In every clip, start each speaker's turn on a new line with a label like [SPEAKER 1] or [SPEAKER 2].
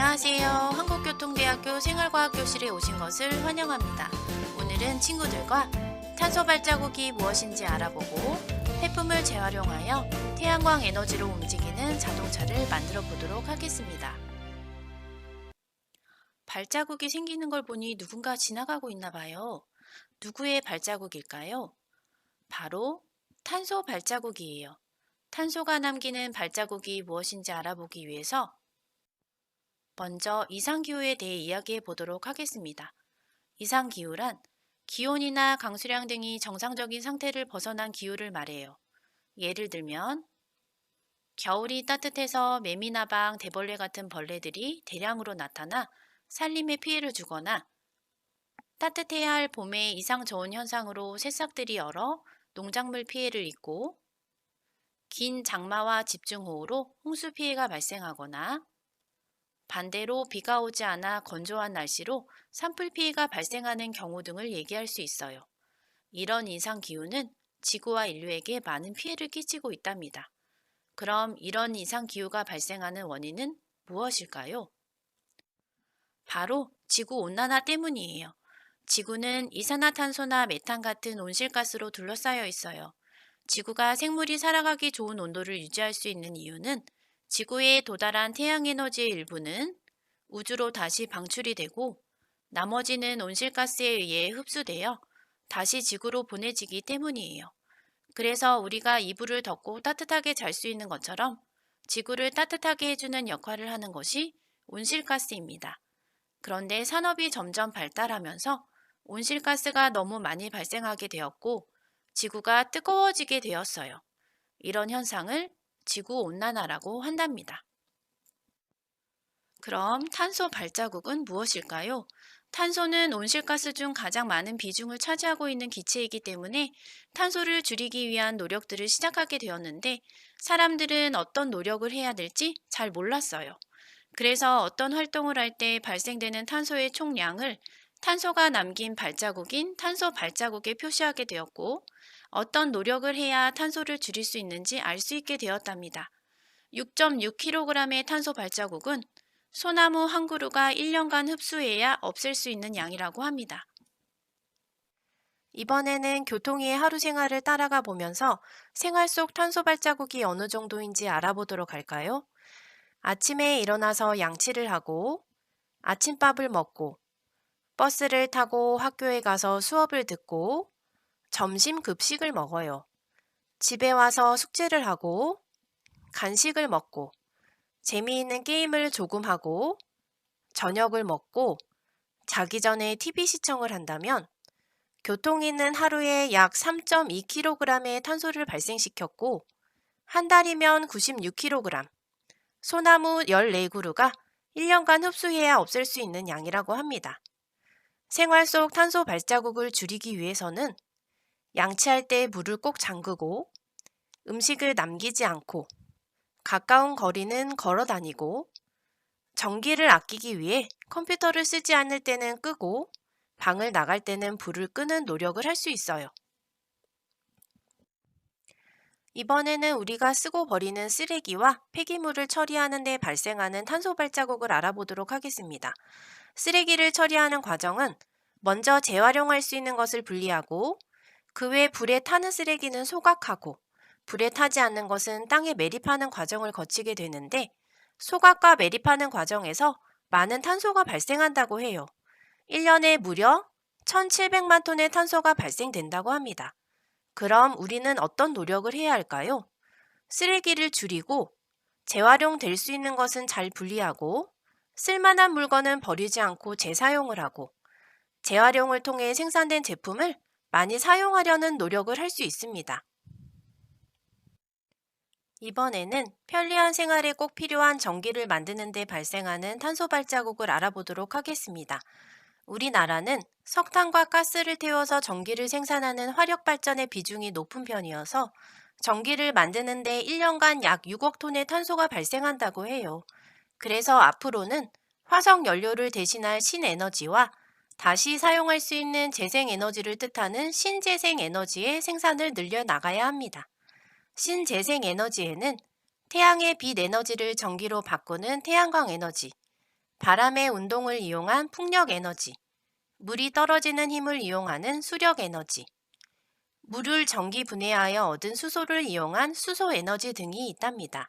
[SPEAKER 1] 안녕하세요. 한국교통대학교 생활과학교실에 오신 것을 환영합니다. 오늘은 친구들과 탄소 발자국이 무엇인지 알아보고 폐품을 재활용하여 태양광 에너지로 움직이는 자동차를 만들어 보도록 하겠습니다. 발자국이 생기는 걸 보니 누군가 지나가고 있나 봐요. 누구의 발자국일까요? 바로 탄소 발자국이에요. 탄소가 남기는 발자국이 무엇인지 알아보기 위해서 먼저 이상기후에 대해 이야기해 보도록 하겠습니다. 이상기후란 기온이나 강수량 등이 정상적인 상태를 벗어난 기후를 말해요. 예를 들면 겨울이 따뜻해서 매미나방, 대벌레 같은 벌레들이 대량으로 나타나 산림에 피해를 주거나 따뜻해야 할 봄의 이상 저온 현상으로 새싹들이 얼어 농작물 피해를 입고 긴 장마와 집중호우로 홍수 피해가 발생하거나 반대로 비가 오지 않아 건조한 날씨로 산불 피해가 발생하는 경우 등을 얘기할 수 있어요. 이런 이상기후는 지구와 인류에게 많은 피해를 끼치고 있답니다. 그럼 이런 이상기후가 발생하는 원인은 무엇일까요? 바로 지구온난화 때문이에요. 지구는 이산화탄소나 메탄 같은 온실가스로 둘러싸여 있어요. 지구가 생물이 살아가기 좋은 온도를 유지할 수 있는 이유는 지구에 도달한 태양에너지의 일부는 우주로 다시 방출이 되고 나머지는 온실가스에 의해 흡수되어 다시 지구로 보내지기 때문이에요. 그래서 우리가 이불을 덮고 따뜻하게 잘 수 있는 것처럼 지구를 따뜻하게 해주는 역할을 하는 것이 온실가스입니다. 그런데 산업이 점점 발달하면서 온실가스가 너무 많이 발생하게 되었고 지구가 뜨거워지게 되었어요. 이런 현상을 지구온난화라고 한답니다. 그럼 탄소 발자국은 무엇일까요? 탄소는 온실가스 중 가장 많은 비중을 차지하고 있는 기체이기 때문에 탄소를 줄이기 위한 노력들을 시작하게 되었는데 사람들은 어떤 노력을 해야 될지 잘 몰랐어요. 그래서 어떤 활동을 할 때 발생되는 탄소의 총량을 탄소가 남긴 발자국인 탄소 발자국에 표시하게 되었고 어떤 노력을 해야 탄소를 줄일 수 있는지 알 수 있게 되었답니다. 6.6kg의 탄소 발자국은 소나무 한 그루가 1년간 흡수해야 없앨 수 있는 양이라고 합니다. 이번에는 교통이의 하루 생활을 따라가 보면서 생활 속 탄소 발자국이 어느 정도인지 알아보도록 할까요? 아침에 일어나서 양치를 하고 아침밥을 먹고 버스를 타고 학교에 가서 수업을 듣고 점심 급식을 먹어요. 집에 와서 숙제를 하고 간식을 먹고 재미있는 게임을 조금 하고 저녁을 먹고 자기 전에 TV 시청을 한다면 교통이는 하루에 약 3.2kg의 탄소를 발생시켰고 한 달이면 96kg, 소나무 14그루가 1년간 흡수해야 없앨 수 있는 양이라고 합니다. 생활 속 탄소 발자국을 줄이기 위해서는 양치할 때 물을 꼭 잠그고 음식을 남기지 않고 가까운 거리는 걸어 다니고 전기를 아끼기 위해 컴퓨터를 쓰지 않을 때는 끄고 방을 나갈 때는 불을 끄는 노력을 할 수 있어요. 이번에는 우리가 쓰고 버리는 쓰레기와 폐기물을 처리하는 데 발생하는 탄소 발자국을 알아보도록 하겠습니다. 쓰레기를 처리하는 과정은 먼저 재활용할 수 있는 것을 분리하고 그 외 불에 타는 쓰레기는 소각하고 불에 타지 않는 것은 땅에 매립하는 과정을 거치게 되는데 소각과 매립하는 과정에서 많은 탄소가 발생한다고 해요. 1년에 무려 1,700만 톤의 탄소가 발생된다고 합니다. 그럼 우리는 어떤 노력을 해야 할까요? 쓰레기를 줄이고 재활용될 수 있는 것은 잘 분리하고 쓸만한 물건은 버리지 않고 재사용을 하고 재활용을 통해 생산된 제품을 많이 사용하려는 노력을 할 수 있습니다. 이번에는 편리한 생활에 꼭 필요한 전기를 만드는 데 발생하는 탄소 발자국을 알아보도록 하겠습니다. 우리나라는 석탄과 가스를 태워서 전기를 생산하는 화력 발전의 비중이 높은 편이어서 전기를 만드는 데 1년간 약 6억 톤의 탄소가 발생한다고 해요. 그래서 앞으로는 화석 연료를 대신할 신에너지와 다시 사용할 수 있는 재생에너지를 뜻하는 신재생에너지의 생산을 늘려나가야 합니다. 신재생에너지에는 태양의 빛 에너지를 전기로 바꾸는 태양광 에너지, 바람의 운동을 이용한 풍력 에너지, 물이 떨어지는 힘을 이용하는 수력 에너지, 물을 전기 분해하여 얻은 수소를 이용한 수소 에너지 등이 있답니다.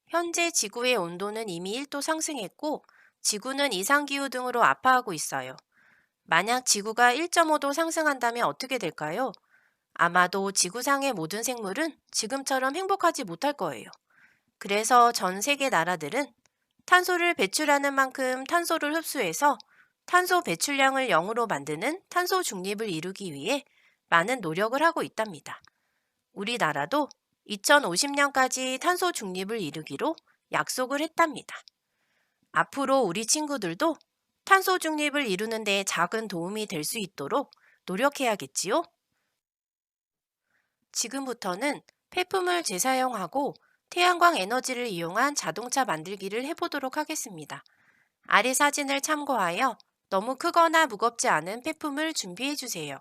[SPEAKER 1] 현재 지구의 온도는 이미 1도 상승했고, 지구는 이상기후 등으로 아파하고 있어요. 만약 지구가 1.5도 상승한다면 어떻게 될까요? 아마도 지구상의 모든 생물은 지금처럼 행복하지 못할 거예요. 그래서 전 세계 나라들은 탄소를 배출하는 만큼 탄소를 흡수해서 탄소 배출량을 0으로 만드는 탄소 중립을 이루기 위해 많은 노력을 하고 있답니다. 우리나라도 2050년까지 탄소 중립을 이루기로 약속을 했답니다. 앞으로 우리 친구들도 탄소 중립을 이루는 데 작은 도움이 될 수 있도록 노력해야겠지요? 지금부터는 폐품을 재사용하고 태양광 에너지를 이용한 자동차 만들기를 해보도록 하겠습니다. 아래 사진을 참고하여 너무 크거나 무겁지 않은 폐품을 준비해 주세요.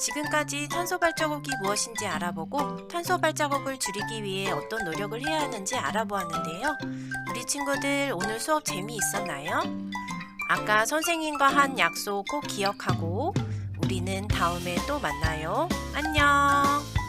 [SPEAKER 1] 지금까지 탄소 발자국이 무엇인지 알아보고 탄소 발자국을 줄이기 위해 어떤 노력을 해야 하는지 알아보았는데요. 우리 친구들 오늘 수업 재미있었나요? 아까 선생님과 한 약속 꼭 기억하고 우리는 다음에 또 만나요. 안녕!